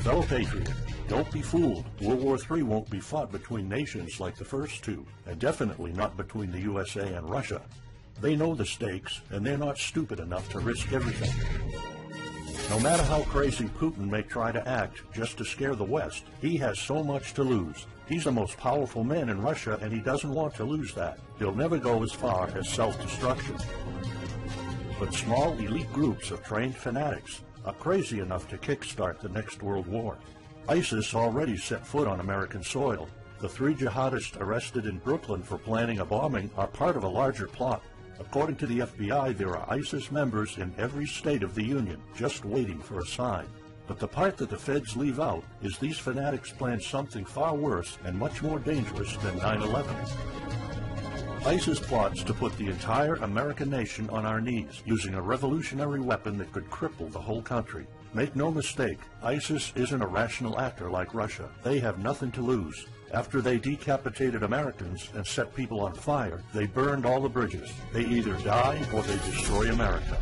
Fellow patriot, don't be fooled. World War III won't be fought between nations like the first two, and definitely not between the USA and Russia. They know the stakes, and they're not stupid enough to risk everything. No matter how crazy Putin may try to act just to scare the West, he has so much to lose. He's the most powerful man in Russia, and he doesn't want to lose that. He'll never go as far as self-destruction. But small elite groups of trained fanatics are crazy enough to kickstart the next world war. ISIS already set foot on American soil. The 3 jihadists arrested in Brooklyn for planning a bombing are part of a larger plot. According to the FBI, there are ISIS members in every state of the Union, just waiting for a sign. But the part that the feds leave out is these fanatics planned something far worse and much more dangerous than 9/11. ISIS plots to put the entire American nation on our knees, using a revolutionary weapon that could cripple the whole country. Make no mistake, ISIS isn't a rational actor like Russia. They have nothing to lose. After they decapitated Americans and set people on fire, they burned all the bridges. They either die or they destroy America.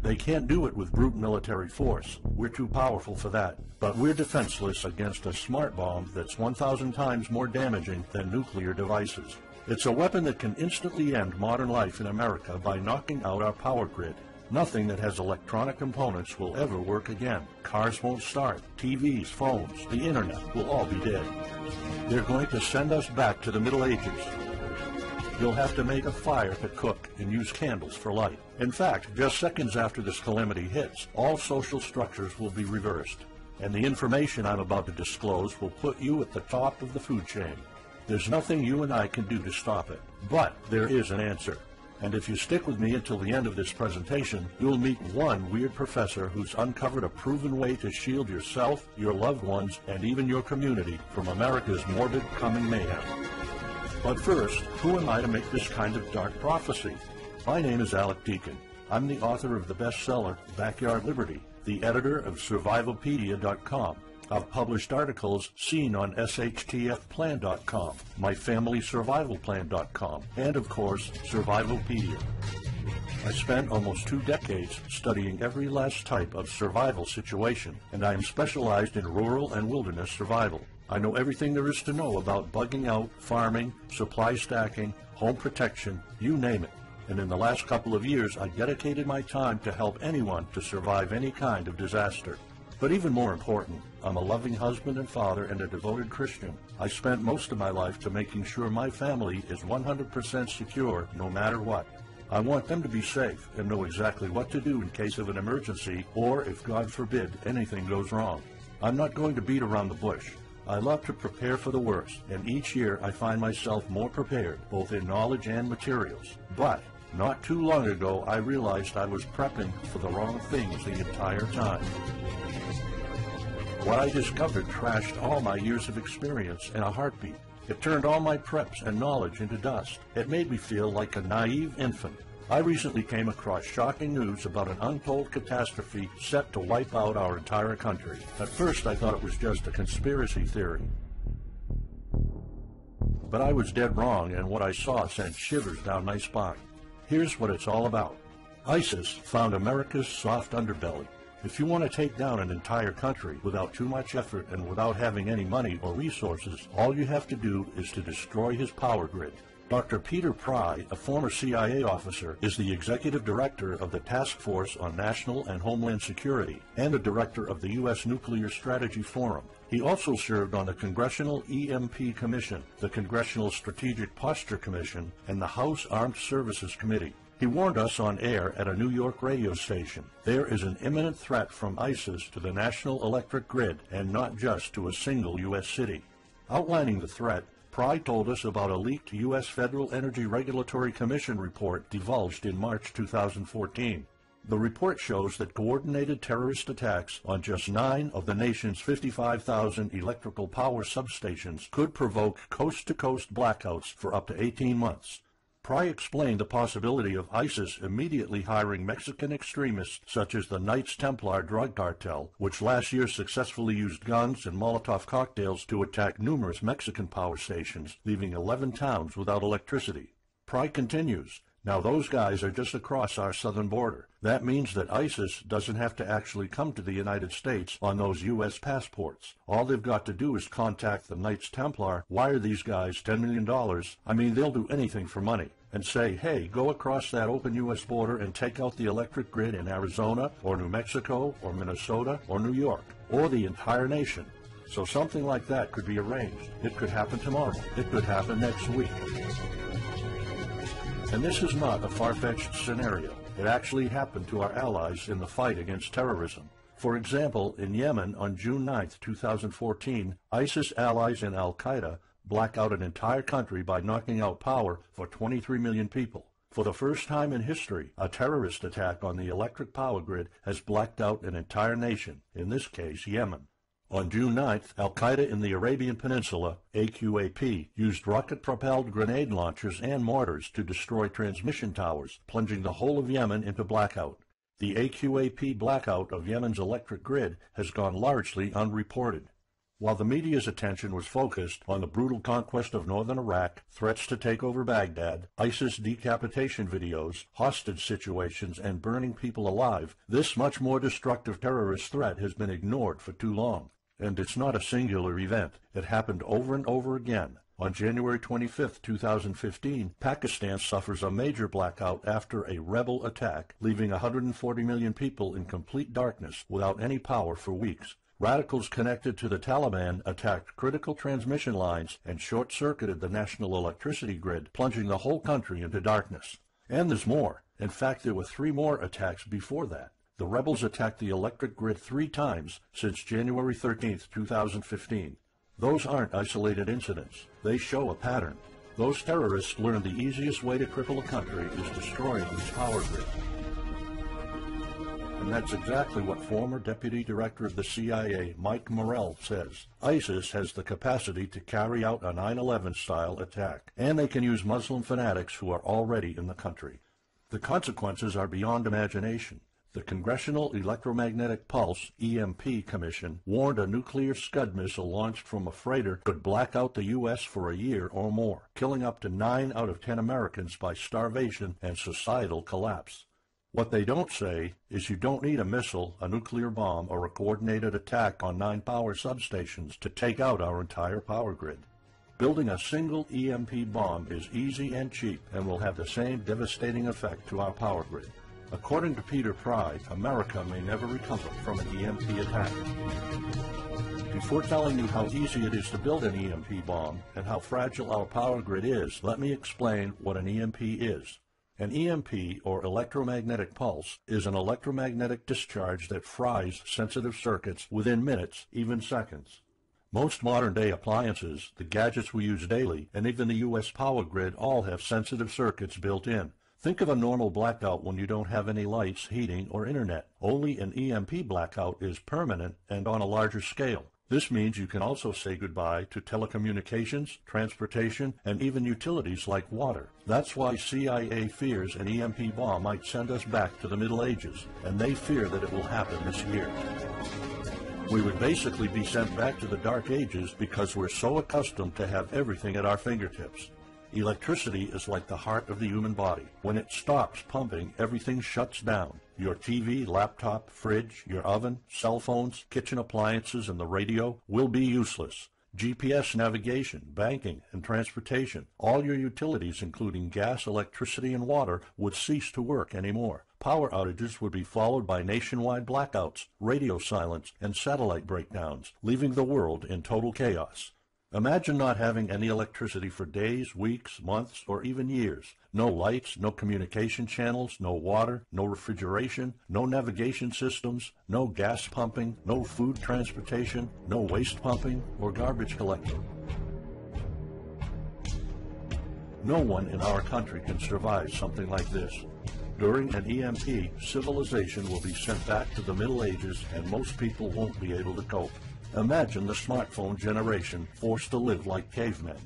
They can't do it with brute military force. We're too powerful for that. But we're defenseless against a smart bomb that's 1,000 times more damaging than nuclear devices. It's a weapon that can instantly end modern life in America by knocking out our power grid. Nothing that has electronic components will ever work again. Cars won't start. TVs, phones, the internet will all be dead. They're going to send us back to the Middle Ages. You'll have to make a fire to cook and use candles for light. In fact, just seconds after this calamity hits, all social structures will be reversed. And the information I'm about to disclose will put you at the top of the food chain. There's nothing you and I can do to stop it. But there is an answer. And if you stick with me until the end of this presentation, you'll meet one weird professor who's uncovered a proven way to shield yourself, your loved ones, and even your community from America's morbid coming mayhem. But first, who am I to make this kind of dark prophecy? My name is Alec Deacon. I'm the author of the bestseller, Backyard Liberty, the editor of Survivalpedia.com. I've published articles seen on SHTFplan.com, MyFamilySurvivalPlan.com, and of course, Survivalpedia. I spent almost 2 decades studying every last type of survival situation, and I am specialized in rural and wilderness survival. I know everything there is to know about bugging out, farming, supply stacking, home protection, you name it. And in the last couple of years, I dedicated my time to help anyone to survive any kind of disaster. But even more important, I'm a loving husband and father and a devoted Christian. I spent most of my life to making sure my family is 100% secure no matter what. I want them to be safe and know exactly what to do in case of an emergency or, if God forbid, anything goes wrong. I'm not going to beat around the bush. I love to prepare for the worst, and each year I find myself more prepared, both in knowledge and materials. But not too long ago, I realized I was prepping for the wrong things the entire time. What I discovered trashed all my years of experience in a heartbeat. It turned all my preps and knowledge into dust. It made me feel like a naive infant. I recently came across shocking news about an untold catastrophe set to wipe out our entire country. At first, I thought it was just a conspiracy theory. But I was dead wrong, and what I saw sent shivers down my spine. Here's what it's all about. ISIS found America's soft underbelly. If you want to take down an entire country without too much effort and without having any money or resources, all you have to do is to destroy his power grid. Dr. Peter Pry, a former CIA officer, is the executive director of the Task Force on National and Homeland Security and the director of the U.S. Nuclear Strategy Forum. He also served on the Congressional EMP Commission, the Congressional Strategic Posture Commission, and the House Armed Services Committee. He warned us on air at a New York radio station. There is an imminent threat from ISIS to the national electric grid, and not just to a single U.S. city. Outlining the threat, Pry told us about a leaked U.S. Federal Energy Regulatory Commission report divulged in March 2014. The report shows that coordinated terrorist attacks on just 9 of the nation's 55,000 electrical power substations could provoke coast-to-coast blackouts for up to 18 months. Pry explained the possibility of ISIS immediately hiring Mexican extremists such as the Knights Templar drug cartel, which last year successfully used guns and Molotov cocktails to attack numerous Mexican power stations, leaving 11 towns without electricity. Pry continues, Now those guys are just across our southern border. That means that ISIS doesn't have to actually come to the United States on those U.S. passports. All they've got to do is contact the Knights Templar, wire these guys $10 million, I mean they'll do anything for money, and say, hey, go across that open U.S. border and take out the electric grid in Arizona or New Mexico or Minnesota or New York or the entire nation. So something like that could be arranged. It could happen tomorrow. It could happen next week. And this is not a far-fetched scenario. It actually happened to our allies in the fight against terrorism. For example, in Yemen on June 9, 2014, ISIS allies in al-Qaeda black out an entire country by knocking out power for 23 million people. For the first time in history, a terrorist attack on the electric power grid has blacked out an entire nation, in this case Yemen. On June 9th, al-Qaeda in the Arabian Peninsula, AQAP, used rocket-propelled grenade launchers and mortars to destroy transmission towers, plunging the whole of Yemen into blackout. The AQAP blackout of Yemen's electric grid has gone largely unreported. While the media's attention was focused on the brutal conquest of northern Iraq, threats to take over Baghdad, ISIS decapitation videos, hostage situations, and burning people alive, this much more destructive terrorist threat has been ignored for too long. And it's not a singular event. It happened over and over again. On January 25, 2015, Pakistan suffers a major blackout after a rebel attack, leaving 140 million people in complete darkness without any power for weeks. Radicals connected to the Taliban attacked critical transmission lines and short-circuited the national electricity grid, plunging the whole country into darkness. And there's more. In fact, there were 3 more attacks before that. The rebels attacked the electric grid 3 times since January 13, 2015. Those aren't isolated incidents. They show a pattern. Those terrorists learned the easiest way to cripple a country is destroying its power grid. And that's exactly what former Deputy Director of the CIA, Mike Morrell, says. ISIS has the capacity to carry out a 9/11-style attack, and they can use Muslim fanatics who are already in the country. The consequences are beyond imagination. The Congressional Electromagnetic Pulse, EMP, Commission warned a nuclear Scud missile launched from a freighter could black out the U.S. for a year or more, killing up to 9 out of 10 Americans by starvation and societal collapse. What they don't say is you don't need a missile, a nuclear bomb, or a coordinated attack on 9 power substations to take out our entire power grid. Building a single EMP bomb is easy and cheap and will have the same devastating effect to our power grid. According to Peter Pry, America may never recover from an EMP attack. Before telling you how easy it is to build an EMP bomb and how fragile our power grid is, let me explain what an EMP is. An EMP, or electromagnetic pulse, is an electromagnetic discharge that fries sensitive circuits within minutes, even seconds. Most modern-day appliances, the gadgets we use daily, and even the U.S. power grid all have sensitive circuits built in. Think of a normal blackout when you don't have any lights, heating, or internet. Only an EMP blackout is permanent and on a larger scale. This means you can also say goodbye to telecommunications, transportation, and even utilities like water. That's why CIA fears an EMP bomb might send us back to the Middle Ages, and they fear that it will happen this year. We would basically be sent back to the Dark Ages because we're so accustomed to have everything at our fingertips. Electricity is like the heart of the human body. When it stops pumping, everything shuts down. Your TV, laptop, fridge, your oven, cell phones, kitchen appliances, and the radio will be useless. GPS navigation, banking, and transportation, all your utilities, including gas, electricity, and water, would cease to work anymore. Power outages would be followed by nationwide blackouts, radio silence, and satellite breakdowns, leaving the world in total chaos. Imagine not having any electricity for days, weeks, months, or even years. No lights, no communication channels, no water, no refrigeration, no navigation systems, no gas pumping, no food transportation, no waste pumping, or garbage collecting. No one in our country can survive something like this. During an EMP, civilization will be sent back to the Middle Ages and most people won't be able to cope. Imagine the smartphone generation forced to live like cavemen.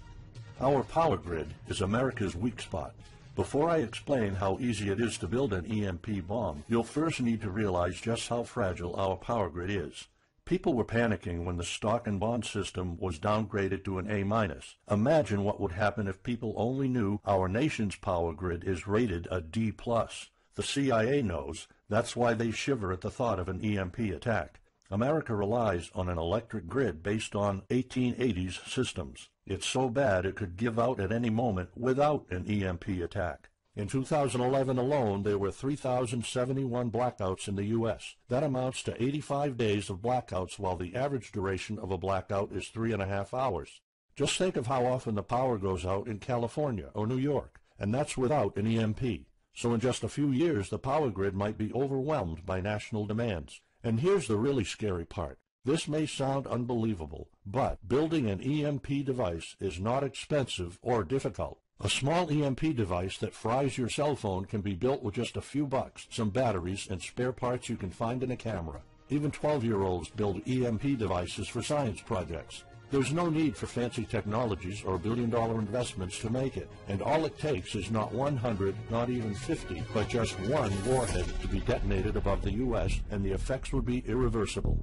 Our power grid is America's weak spot. Before I explain how easy it is to build an EMP bomb, you'll first need to realize just how fragile our power grid is. People were panicking when the stock and bond system was downgraded to an A-. Imagine what would happen if people only knew our nation's power grid is rated a D+. The CIA knows. That's why they shiver at the thought of an EMP attack. America relies on an electric grid based on 1880s systems. It's so bad it could give out at any moment without an EMP attack. In 2011 alone, there were 3,071 blackouts in the U.S. That amounts to 85 days of blackouts, while the average duration of a blackout is 3.5 hours. Just think of how often the power goes out in California or New York, and that's without an EMP. So in just a few years, the power grid might be overwhelmed by national demands. And here's the really scary part. This may sound unbelievable, but building an EMP device is not expensive or difficult. A small EMP device that fries your cell phone can be built with just a few bucks, some batteries, and spare parts you can find in a camera. Even 12-year-olds build EMP devices for science projects. There's no need for fancy technologies or billion-dollar investments to make it, and all it takes is not 100, not even 50, but just one warhead to be detonated above the U.S., and the effects would be irreversible.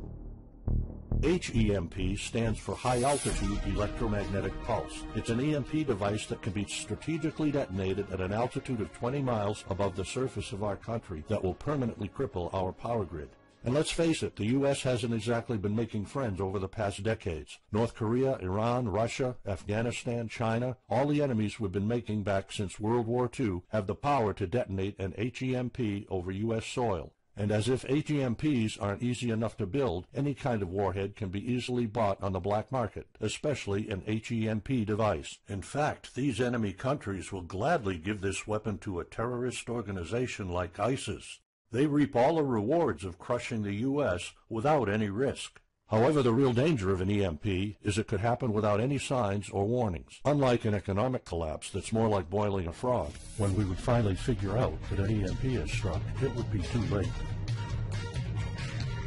HEMP stands for High Altitude Electromagnetic Pulse. It's an EMP device that can be strategically detonated at an altitude of 20 miles above the surface of our country that will permanently cripple our power grid. And let's face it, the U.S. hasn't exactly been making friends over the past decades. North Korea, Iran, Russia, Afghanistan, China, all the enemies we've been making back since World War II have the power to detonate an HEMP over U.S. soil. And as if HEMPs aren't easy enough to build, any kind of warhead can be easily bought on the black market, especially an HEMP device. In fact, these enemy countries will gladly give this weapon to a terrorist organization like ISIS. They reap all the rewards of crushing the U.S. without any risk. However, the real danger of an EMP is it could happen without any signs or warnings. Unlike an economic collapse that's more like boiling a frog, when we would finally figure out that an EMP has struck, it would be too late.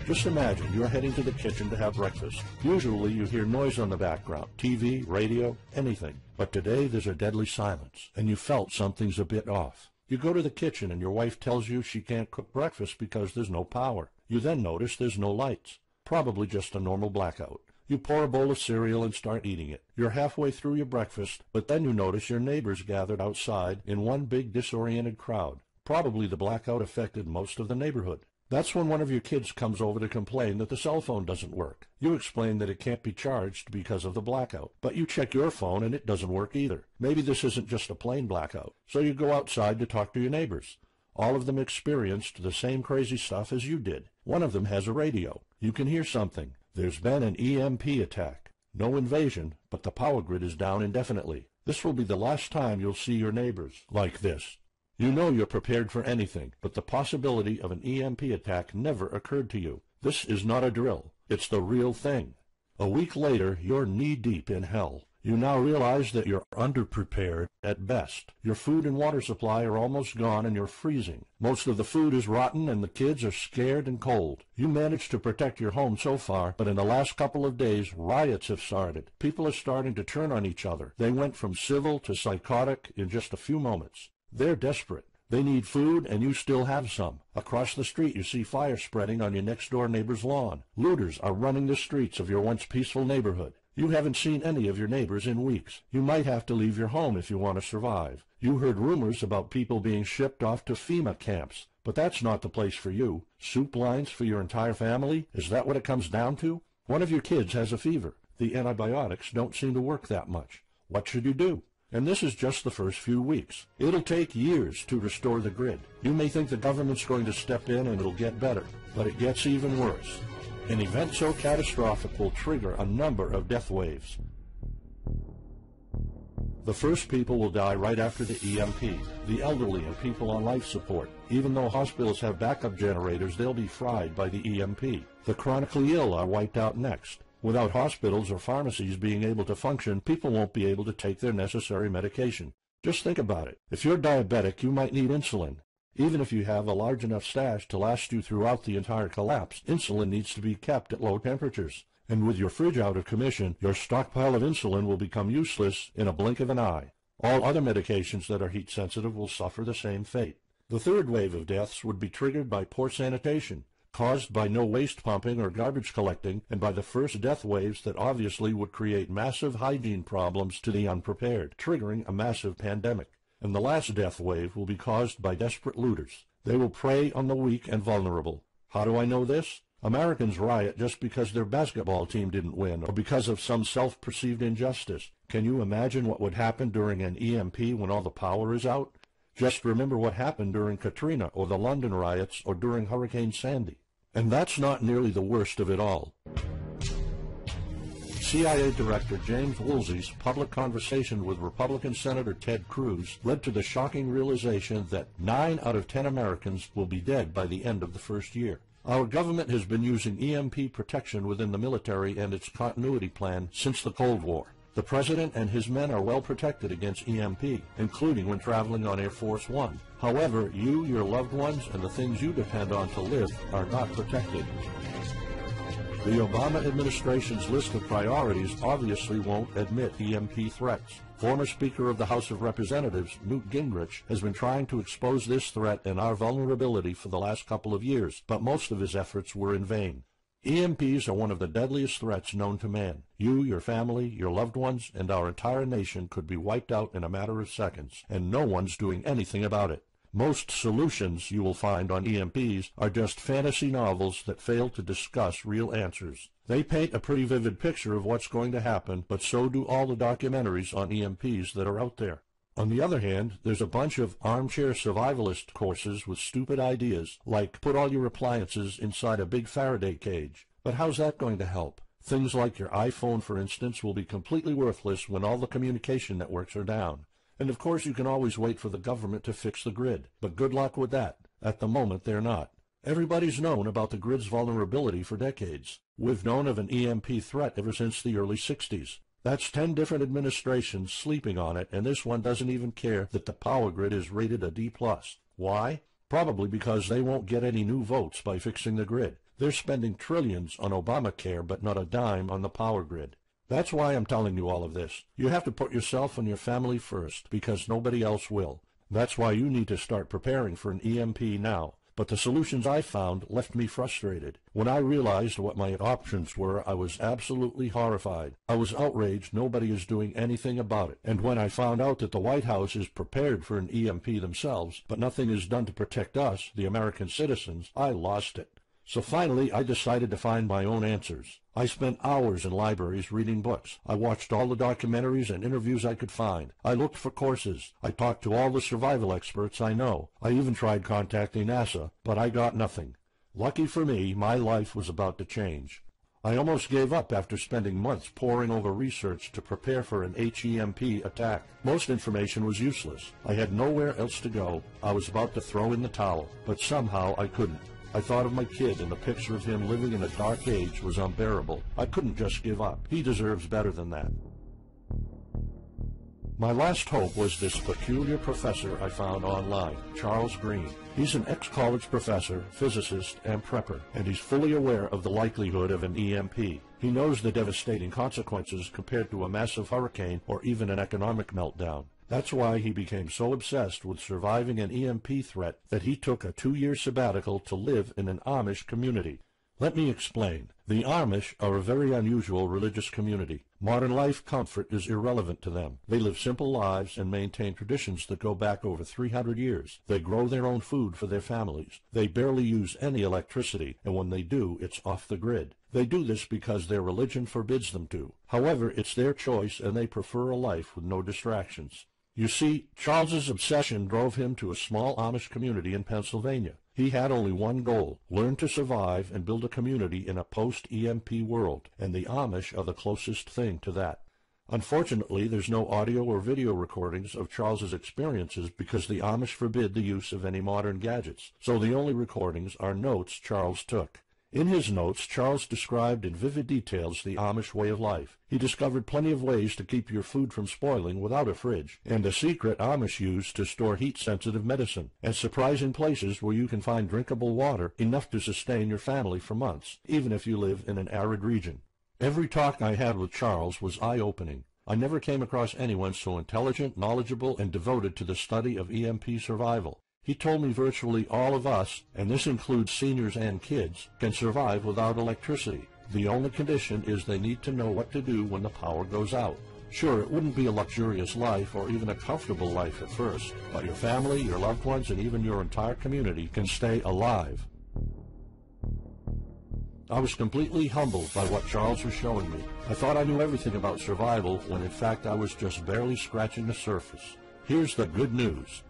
Just imagine you're heading to the kitchen to have breakfast. Usually you hear noise on the background, TV, radio, anything. But today there's a deadly silence, and you felt something's a bit off. You go to the kitchen and your wife tells you she can't cook breakfast because there's no power. You then notice there's no lights. Probably just a normal blackout. You pour a bowl of cereal and start eating it. You're halfway through your breakfast, but then you notice your neighbors gathered outside in one big disoriented crowd. Probably the blackout affected most of the neighborhood. That's when one of your kids comes over to complain that the cell phone doesn't work. You explain that it can't be charged because of the blackout, but you check your phone and it doesn't work either. Maybe this isn't just a plain blackout, so you go outside to talk to your neighbors. All of them experienced the same crazy stuff as you did. One of them has a radio. You can hear something. There's been an EMP attack. No invasion, but the power grid is down indefinitely. This will be the last time you'll see your neighbors like this. You know you're prepared for anything, but the possibility of an EMP attack never occurred to you. This is not a drill. It's the real thing. A week later, you're knee-deep in hell. You now realize that you're underprepared at best. Your food and water supply are almost gone and you're freezing. Most of the food is rotten and the kids are scared and cold. You managed to protect your home so far, but in the last couple of days, riots have started. People are starting to turn on each other. They went from civil to psychotic in just a few moments. They're desperate. They need food, and you still have some. Across the street, you see fire spreading on your next-door neighbor's lawn. Looters are running the streets of your once peaceful neighborhood. You haven't seen any of your neighbors in weeks. You might have to leave your home if you want to survive. You heard rumors about people being shipped off to FEMA camps, but that's not the place for you. Soup lines for your entire family? Is that what it comes down to? One of your kids has a fever. The antibiotics don't seem to work that much. What should you do? And this is just the first few weeks. It'll take years to restore the grid. You may think the government's going to step in and it'll get better, but it gets even worse. An event so catastrophic will trigger a number of death waves. The first people will die right after the EMP, the elderly and people on life support. Even though hospitals have backup generators, they'll be fried by the EMP. The chronically ill are wiped out next. Without hospitals or pharmacies being able to function, people won't be able to take their necessary medication. Just think about it. If you're diabetic, you might need insulin. Even if you have a large enough stash to last you throughout the entire collapse, insulin needs to be kept at low temperatures. And with your fridge out of commission, your stockpile of insulin will become useless in a blink of an eye. All other medications that are heat sensitive will suffer the same fate. The third wave of deaths would be triggered by poor sanitation. caused by no waste pumping or garbage collecting, and by the first death waves that obviously would create massive hygiene problems to the unprepared, triggering a massive pandemic. And the last death wave will be caused by desperate looters. They will prey on the weak and vulnerable. How do I know this? Americans riot just because their basketball team didn't win, or because of some self-perceived injustice. Can you imagine what would happen during an EMP when all the power is out? Just remember what happened during Katrina, or the London riots, or during Hurricane Sandy. And that's not nearly the worst of it all. CIA Director James Woolsey's public conversation with Republican Senator Ted Cruz led to the shocking realization that 9 out of 10 Americans will be dead by the end of the first year. Our government has been using EMP protection within the military and its continuity plan since the Cold War. The President and his men are well protected against EMP, including when traveling on Air Force One. However, you, your loved ones, and the things you depend on to live are not protected. The Obama administration's list of priorities obviously won't admit EMP threats. Former Speaker of the House of Representatives, Newt Gingrich, has been trying to expose this threat and our vulnerability for the last couple of years, but most of his efforts were in vain. EMPs are one of the deadliest threats known to man. You, your family, your loved ones, and our entire nation could be wiped out in a matter of seconds, and no one's doing anything about it. Most solutions you will find on EMPs are just fantasy novels that fail to discuss real answers. They paint a pretty vivid picture of what's going to happen, but so do all the documentaries on EMPs that are out there. On the other hand, there's a bunch of armchair survivalist courses with stupid ideas, like put all your appliances inside a big Faraday cage. But how's that going to help? Things like your iPhone, for instance, will be completely worthless when all the communication networks are down. And of course you can always wait for the government to fix the grid, but good luck with that. At the moment they're not. Everybody's known about the grid's vulnerability for decades. We've known of an EMP threat ever since the early 60s. That's 10 different administrations sleeping on it, and this one doesn't even care that the power grid is rated a D+. Why? Probably because they won't get any new votes by fixing the grid. They're spending trillions on Obamacare, but not a dime on the power grid. That's why I'm telling you all of this. You have to put yourself and your family first, because nobody else will. That's why you need to start preparing for an EMP now. But the solutions I found left me frustrated. When I realized what my options were, I was absolutely horrified. I was outraged nobody is doing anything about it. And when I found out that the White House is prepared for an EMP themselves, but nothing is done to protect us, the American citizens, I lost it. So finally, I decided to find my own answers. I spent hours in libraries reading books. I watched all the documentaries and interviews I could find. I looked for courses. I talked to all the survival experts I know. I even tried contacting NASA, but I got nothing. Lucky for me, my life was about to change. I almost gave up after spending months poring over research to prepare for an HEMP attack. Most information was useless. I had nowhere else to go. I was about to throw in the towel, but somehow I couldn't. I thought of my kid, and the picture of him living in a dark age was unbearable. I couldn't just give up. He deserves better than that. My last hope was this peculiar professor I found online, Charles Green. He's an ex-college professor, physicist, and prepper, and he's fully aware of the likelihood of an EMP. He knows the devastating consequences compared to a massive hurricane or even an economic meltdown. That's why he became so obsessed with surviving an EMP threat that he took a 2-year sabbatical to live in an Amish community. Let me explain. The Amish are a very unusual religious community. Modern life comfort is irrelevant to them. They live simple lives and maintain traditions that go back over 300 years. They grow their own food for their families. They barely use any electricity, and when they do, it's off the grid. They do this because their religion forbids them to. However, it's their choice, and they prefer a life with no distractions. You see, Charles's obsession drove him to a small Amish community in Pennsylvania. He had only one goal: learn to survive and build a community in a post-EMP world, and the Amish are the closest thing to that. Unfortunately, there's no audio or video recordings of Charles's experiences because the Amish forbid the use of any modern gadgets, so the only recordings are notes Charles took. In his notes, Charles described in vivid details the Amish way of life. He discovered plenty of ways to keep your food from spoiling without a fridge, and a secret Amish use to store heat-sensitive medicine, and surprising places where you can find drinkable water enough to sustain your family for months, even if you live in an arid region. Every talk I had with Charles was eye-opening. I never came across anyone so intelligent, knowledgeable, and devoted to the study of EMP survival. He told me virtually all of us, and this includes seniors and kids, can survive without electricity. The only condition is they need to know what to do when the power goes out. Sure, it wouldn't be a luxurious life or even a comfortable life at first, but your family, your loved ones, and even your entire community can stay alive. I was completely humbled by what Charles was showing me. I thought I knew everything about survival when in fact I was just barely scratching the surface. Here's the good news.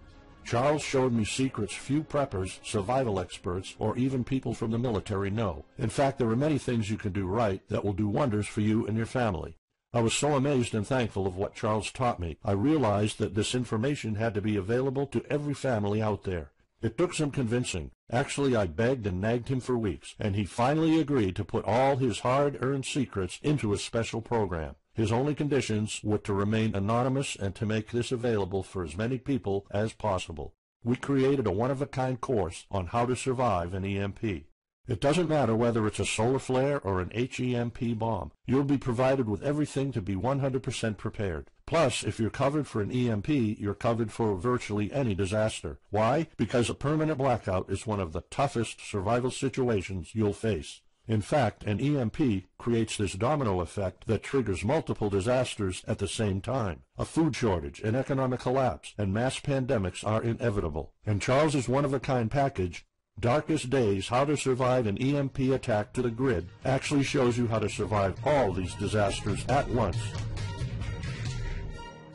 Charles showed me secrets few preppers, survival experts, or even people from the military know. In fact, there are many things you can do right that will do wonders for you and your family. I was so amazed and thankful of what Charles taught me. I realized that this information had to be available to every family out there. It took some convincing. Actually, I begged and nagged him for weeks, and he finally agreed to put all his hard-earned secrets into a special program. His only conditions were to remain anonymous and to make this available for as many people as possible. We created a one-of-a-kind course on how to survive an EMP. It doesn't matter whether it's a solar flare or an HEMP bomb. You'll be provided with everything to be 100% prepared. Plus, if you're covered for an EMP, you're covered for virtually any disaster. Why? Because a permanent blackout is one of the toughest survival situations you'll face. In fact, an EMP creates this domino effect that triggers multiple disasters at the same time. A food shortage, an economic collapse, and mass pandemics are inevitable. And Charles's one-of-a-kind package, Darkest Days, How to Survive an EMP Attack to the Grid, actually shows you how to survive all these disasters at once.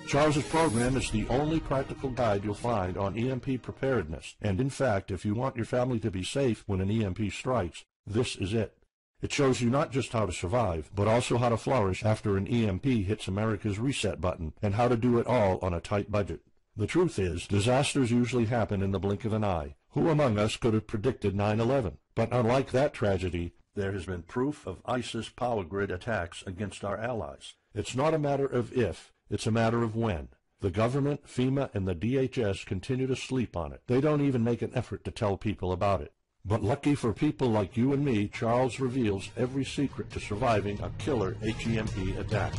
Charles's program is the only practical guide you'll find on EMP preparedness, and in fact, if you want your family to be safe when an EMP strikes, this is it. It shows you not just how to survive, but also how to flourish after an EMP hits America's reset button, and how to do it all on a tight budget. The truth is, disasters usually happen in the blink of an eye. Who among us could have predicted 9/11? But unlike that tragedy, there has been proof of ISIS power grid attacks against our allies. It's not a matter of if, it's a matter of when. The government, FEMA, and the DHS continue to sleep on it. They don't even make an effort to tell people about it. But lucky for people like you and me, Charles reveals every secret to surviving a killer HEMP attack.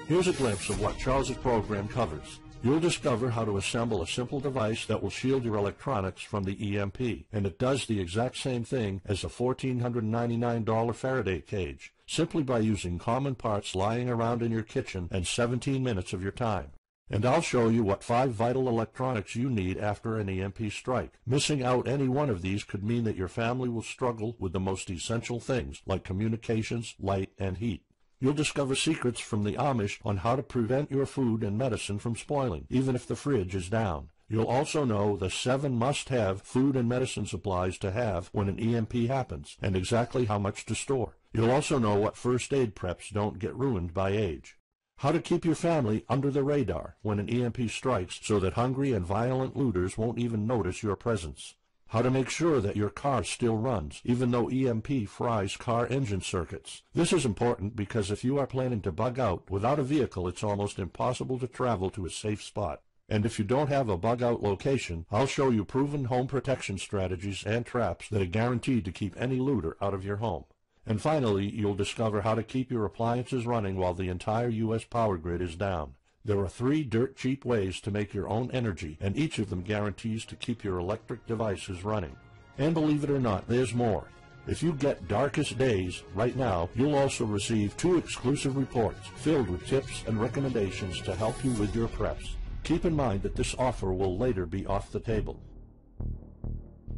Here's a glimpse of what Charles's program covers. You'll discover how to assemble a simple device that will shield your electronics from the EMP, and it does the exact same thing as a $1,499 Faraday cage, simply by using common parts lying around in your kitchen and 17 minutes of your time. And I'll show you what 5 vital electronics you need after an EMP strike. Missing out any one of these could mean that your family will struggle with the most essential things, like communications, light, and heat. You'll discover secrets from the Amish on how to prevent your food and medicine from spoiling, even if the fridge is down. You'll also know the 7 must-have food and medicine supplies to have when an EMP happens, and exactly how much to store. You'll also know what first aid preps don't get ruined by age. How to keep your family under the radar when an EMP strikes so that hungry and violent looters won't even notice your presence. How to make sure that your car still runs, even though EMP fries car engine circuits. This is important because if you are planning to bug out, without a vehicle it's almost impossible to travel to a safe spot. And if you don't have a bug-out location, I'll show you proven home protection strategies and traps that are guaranteed to keep any looter out of your home. And finally, you'll discover how to keep your appliances running while the entire U.S. power grid is down. There are 3 dirt-cheap ways to make your own energy, and each of them guarantees to keep your electric devices running. And believe it or not, there's more. If you get Darkest Days right now, you'll also receive 2 exclusive reports filled with tips and recommendations to help you with your preps. Keep in mind that this offer will later be off the table.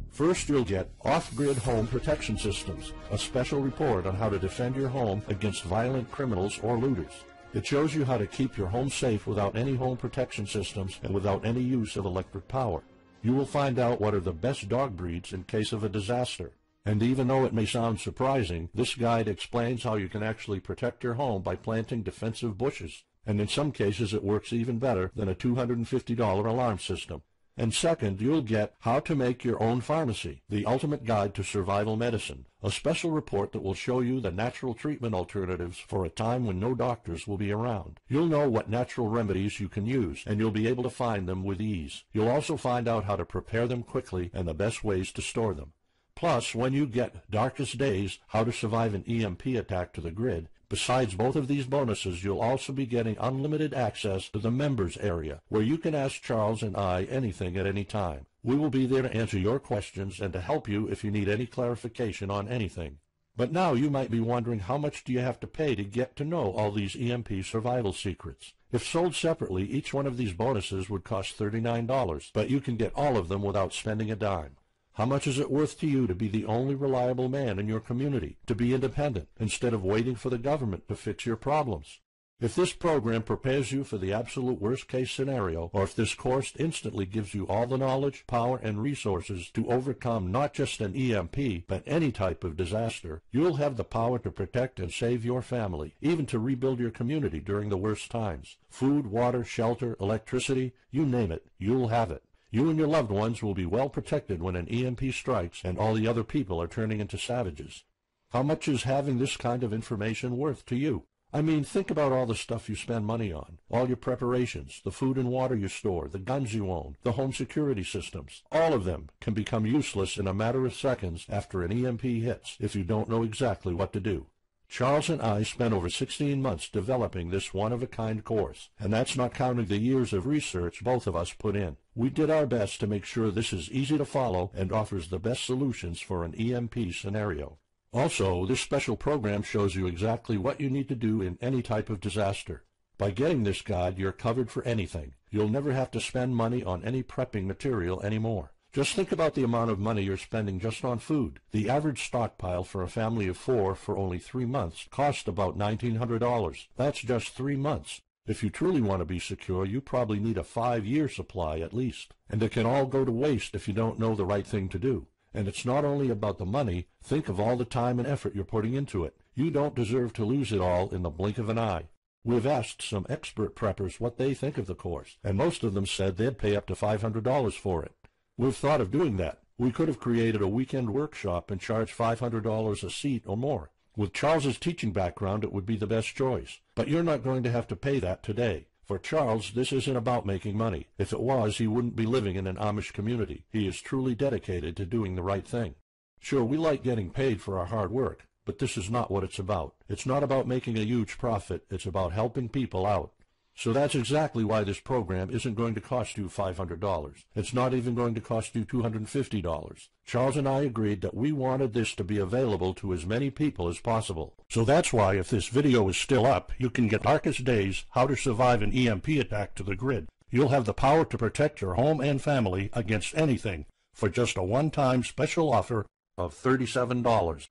First, you'll get Off-Grid Home Protection Systems, a special report on how to defend your home against violent criminals or looters. It shows you how to keep your home safe without any home protection systems and without any use of electric power. You will find out what are the best dog breeds in case of a disaster. And even though it may sound surprising, this guide explains how you can actually protect your home by planting defensive bushes. And in some cases it works even better than a $250 alarm system. And second, you'll get How to Make Your Own Pharmacy, the ultimate guide to survival medicine, a special report that will show you the natural treatment alternatives for a time when no doctors will be around. You'll know what natural remedies you can use, and you'll be able to find them with ease. You'll also find out how to prepare them quickly and the best ways to store them. Plus, when you get Darkest Days, How to Survive an EMP Attack to the Grid, Besides both of these bonuses, you'll also be getting unlimited access to the members area, where you can ask Charles and I anything at any time. We will be there to answer your questions and to help you if you need any clarification on anything. But now you might be wondering, how much do you have to pay to get to know all these EMP survival secrets? If sold separately, each one of these bonuses would cost $39, but you can get all of them without spending a dime. How much is it worth to you to be the only reliable man in your community, to be independent, instead of waiting for the government to fix your problems? If this program prepares you for the absolute worst-case scenario, or if this course instantly gives you all the knowledge, power, and resources to overcome not just an EMP, but any type of disaster, you'll have the power to protect and save your family, even to rebuild your community during the worst times. Food, water, shelter, electricity, you name it, you'll have it. You and your loved ones will be well protected when an EMP strikes and all the other people are turning into savages. How much is having this kind of information worth to you? I mean, think about all the stuff you spend money on, all your preparations, the food and water you store, the guns you own, the home security systems. All of them can become useless in a matter of seconds after an EMP hits if you don't know exactly what to do. Charles and I spent over 16 months developing this one-of-a-kind course, and that's not counting the years of research both of us put in. We did our best to make sure this is easy to follow and offers the best solutions for an EMP scenario. Also, this special program shows you exactly what you need to do in any type of disaster. By getting this guide, you're covered for anything. You'll never have to spend money on any prepping material anymore. Just think about the amount of money you're spending just on food. The average stockpile for a family of 4 for only 3 months cost about $1,900. That's just 3 months. If you truly want to be secure, you probably need a 5-year supply at least. And it can all go to waste if you don't know the right thing to do. And it's not only about the money. Think of all the time and effort you're putting into it. You don't deserve to lose it all in the blink of an eye. We've asked some expert preppers what they think of the course, and most of them said they'd pay up to $500 for it. We've thought of doing that. We could have created a weekend workshop and charged $500 a seat or more. With Charles's teaching background, it would be the best choice. But you're not going to have to pay that today. For Charles, this isn't about making money. If it was, he wouldn't be living in an Amish community. He is truly dedicated to doing the right thing. Sure, we like getting paid for our hard work, but this is not what it's about. It's not about making a huge profit. It's about helping people out. So that's exactly why this program isn't going to cost you $500. It's not even going to cost you $250. Charles and I agreed that we wanted this to be available to as many people as possible. So that's why, if this video is still up, you can get Darkest Days, How to Survive an EMP Attack to the grid. You'll have the power to protect your home and family against anything for just a one-time special offer of $37.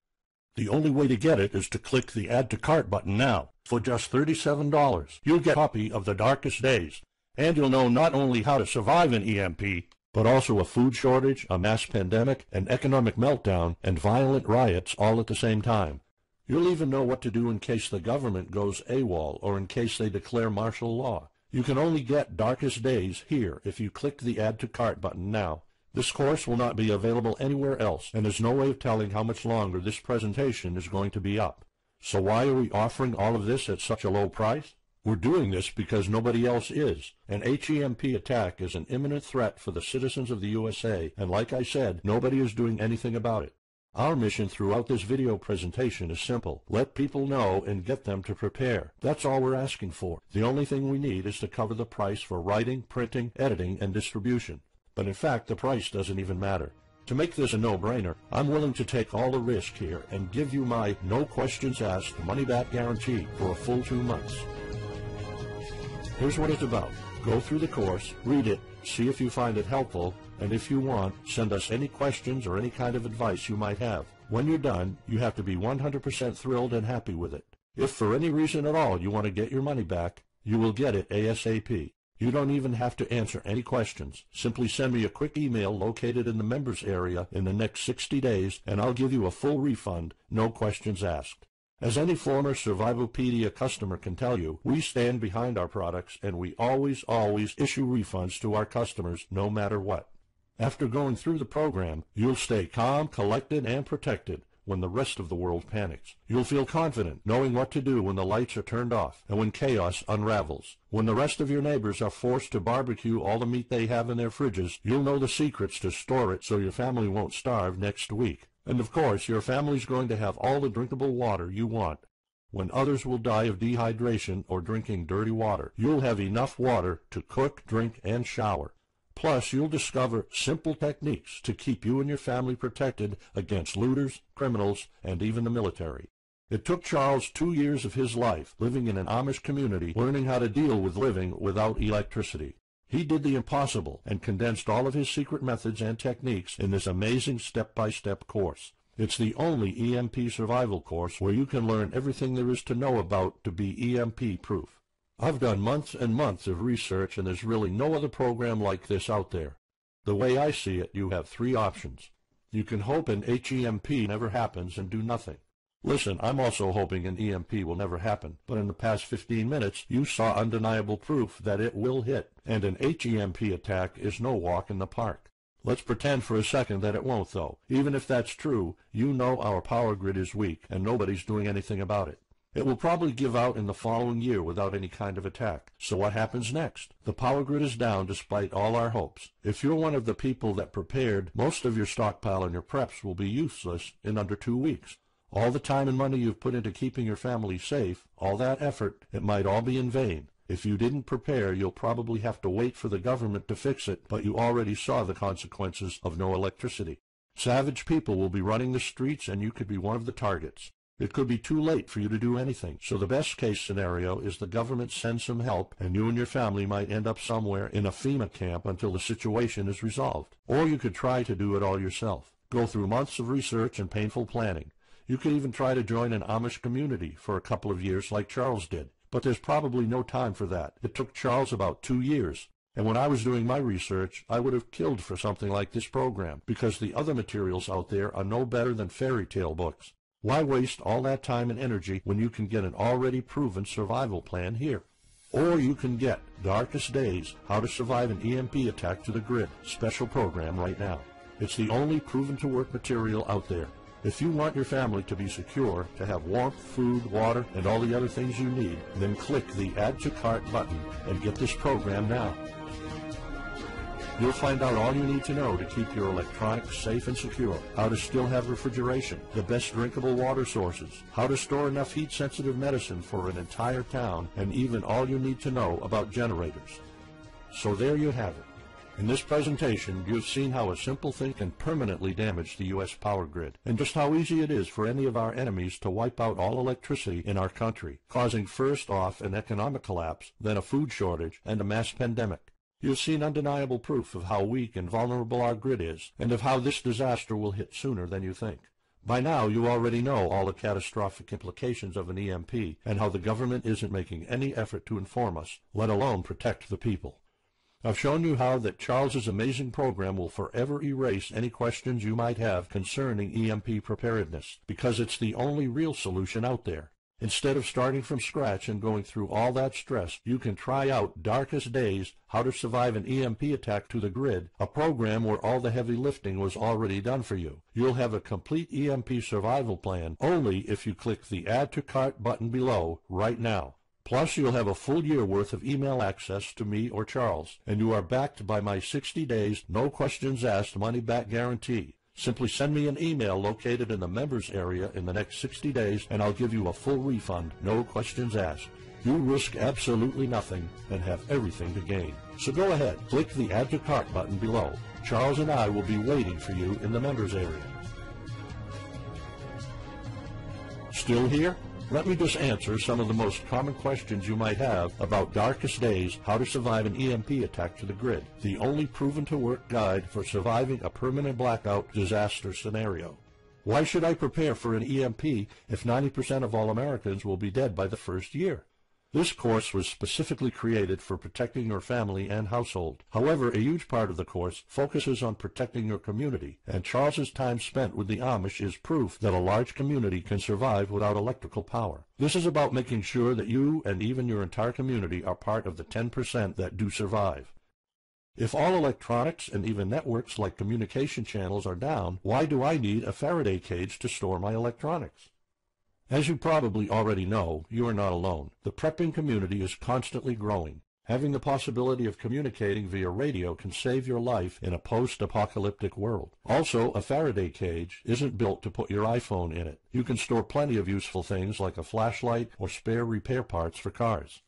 The only way to get it is to click the Add to Cart button now. For just $37, you'll get a copy of The Darkest Days, and you'll know not only how to survive an EMP, but also a food shortage, a mass pandemic, an economic meltdown, and violent riots all at the same time. You'll even know what to do in case the government goes AWOL or in case they declare martial law. You can only get Darkest Days here if you click the Add to Cart button now. This course will not be available anywhere else, and there's no way of telling how much longer this presentation is going to be up. So why are we offering all of this at such a low price? We're doing this because nobody else is. An HEMP attack is an imminent threat for the citizens of the USA, and like I said, nobody is doing anything about it. Our mission throughout this video presentation is simple. Let people know and get them to prepare. That's all we're asking for. The only thing we need is to cover the price for writing, printing, editing, and distribution. But in fact, the price doesn't even matter. To make this a no-brainer, I'm willing to take all the risk here and give you my no questions asked money-back guarantee for a full 2 months. Here's what it's about. Go through the course, read it, see if you find it helpful, and if you want, send us any questions or any kind of advice you might have. When you're done, you have to be 100% thrilled and happy with it. If for any reason at all you want to get your money back, you will get it ASAP. You don't even have to answer any questions. Simply send me a quick email located in the members area in the next 60 days, and I'll give you a full refund, no questions asked. As any former Survivalpedia customer can tell you, we stand behind our products, and we always issue refunds to our customers no matter what. After going through the program, you'll stay calm, collected, and protected when the rest of the world panics. You'll feel confident knowing what to do when the lights are turned off and when chaos unravels. When the rest of your neighbors are forced to barbecue all the meat they have in their fridges, you'll know the secrets to store it so your family won't starve next week. And of course, your family's going to have all the drinkable water you want. When others will die of dehydration or drinking dirty water, you'll have enough water to cook, drink, and shower. Plus, you'll discover simple techniques to keep you and your family protected against looters, criminals, and even the military. It took Charles 2 years of his life living in an Amish community learning how to deal with living without electricity. He did the impossible and condensed all of his secret methods and techniques in this amazing step-by-step course. It's the only EMP survival course where you can learn everything there is to know about to be EMP-proof. I've done months and months of research, and there's really no other program like this out there. The way I see it, you have 3 options. You can hope an HEMP never happens and do nothing. Listen, I'm also hoping an EMP will never happen, but in the past 15 minutes, you saw undeniable proof that it will hit, and an HEMP attack is no walk in the park. Let's pretend for a second that it won't, though. Even if that's true, you know our power grid is weak, and nobody's doing anything about it. It will probably give out in the following year without any kind of attack. So what happens next? The power grid is down despite all our hopes. If you're one of the people that prepared, most of your stockpile and your preps will be useless in under 2 weeks. All the time and money you've put into keeping your family safe, all that effort, it might all be in vain. If you didn't prepare, you'll probably have to wait for the government to fix it, but you already saw the consequences of no electricity. Savage people will be running the streets, and you could be one of the targets. It could be too late for you to do anything, so the best case scenario is the government sends some help, and you and your family might end up somewhere in a FEMA camp until the situation is resolved. Or you could try to do it all yourself. Go through months of research and painful planning. You could even try to join an Amish community for a couple of years like Charles did. But there's probably no time for that. It took Charles about 2 years. And when I was doing my research, I would have killed for something like this program, because the other materials out there are no better than fairy tale books. Why waste all that time and energy when you can get an already proven survival plan here? Or you can get Darkest Days, How to Survive an EMP Attack to the Grid, special program right now. It's the only proven-to-work material out there. If you want your family to be secure, to have warmth, food, water, and all the other things you need, then click the Add to Cart button and get this program now. You'll find out all you need to know to keep your electronics safe and secure, how to still have refrigeration, the best drinkable water sources, how to store enough heat-sensitive medicine for an entire town, and even all you need to know about generators. So there you have it. In this presentation, you've seen how a simple thing can permanently damage the U.S. power grid, and just how easy it is for any of our enemies to wipe out all electricity in our country, causing first off an economic collapse, then a food shortage, and a mass pandemic. You've seen undeniable proof of how weak and vulnerable our grid is, and of how this disaster will hit sooner than you think. By now, you already know all the catastrophic implications of an EMP, and how the government isn't making any effort to inform us, let alone protect the people. I've shown you how that Charles's amazing program will forever erase any questions you might have concerning EMP preparedness, because it's the only real solution out there. Instead of starting from scratch and going through all that stress, you can try out Darkest Days, How to Survive an EMP Attack to the Grid, a program where all the heavy lifting was already done for you. You'll have a complete EMP survival plan only if you click the Add to Cart button below right now. Plus, you'll have a full year worth of email access to me or Charles, and you are backed by my 60 days, no questions asked money-back guarantee. Simply send me an email located in the members area in the next 60 days, and I'll give you a full refund, no questions asked. You risk absolutely nothing and have everything to gain. So go ahead, click the Add to Cart button below. Charles and I will be waiting for you in the members area. Still here? Let me just answer some of the most common questions you might have about Darkest Days, How to Survive an EMP Attack to the Grid, the only proven-to-work guide for surviving a permanent blackout disaster scenario. Why should I prepare for an EMP if 90% of all Americans will be dead by the first year? This course was specifically created for protecting your family and household. However, a huge part of the course focuses on protecting your community, and Charles's time spent with the Amish is proof that a large community can survive without electrical power. This is about making sure that you and even your entire community are part of the 10% that do survive. If all electronics and even networks like communication channels are down, why do I need a Faraday cage to store my electronics? As you probably already know, you are not alone. The prepping community is constantly growing. Having the possibility of communicating via radio can save your life in a post-apocalyptic world. Also, a Faraday cage isn't built to put your iPhone in it. You can store plenty of useful things like a flashlight or spare repair parts for cars.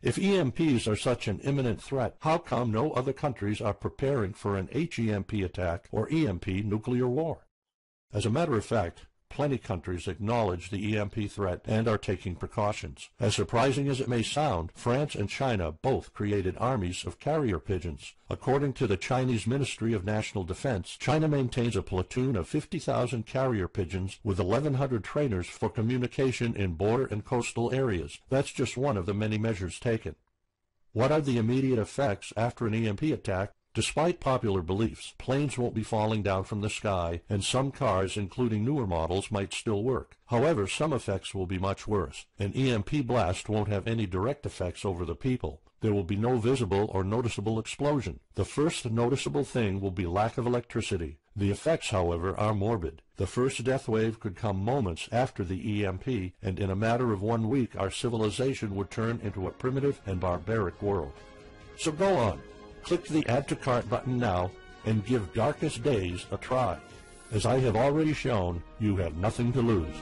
If EMPs are such an imminent threat, how come no other countries are preparing for an HEMP attack or EMP nuclear war? As a matter of fact, plenty countries acknowledge the EMP threat and are taking precautions. As surprising as it may sound, France and China both created armies of carrier pigeons. According to the Chinese Ministry of National Defense, China maintains a platoon of 50,000 carrier pigeons with 1,100 trainers for communication in border and coastal areas. That's just one of the many measures taken. What are the immediate effects after an EMP attack? Despite popular beliefs, planes won't be falling down from the sky, and some cars, including newer models, might still work. However, some effects will be much worse. An EMP blast won't have any direct effects over the people. There will be no visible or noticeable explosion. The first noticeable thing will be lack of electricity. The effects, however, are morbid. The first death wave could come moments after the EMP, and in a matter of 1 week our civilization would turn into a primitive and barbaric world. So go on. Click the Add to Cart button now and give Darkest Days a try. As I have already shown, you have nothing to lose.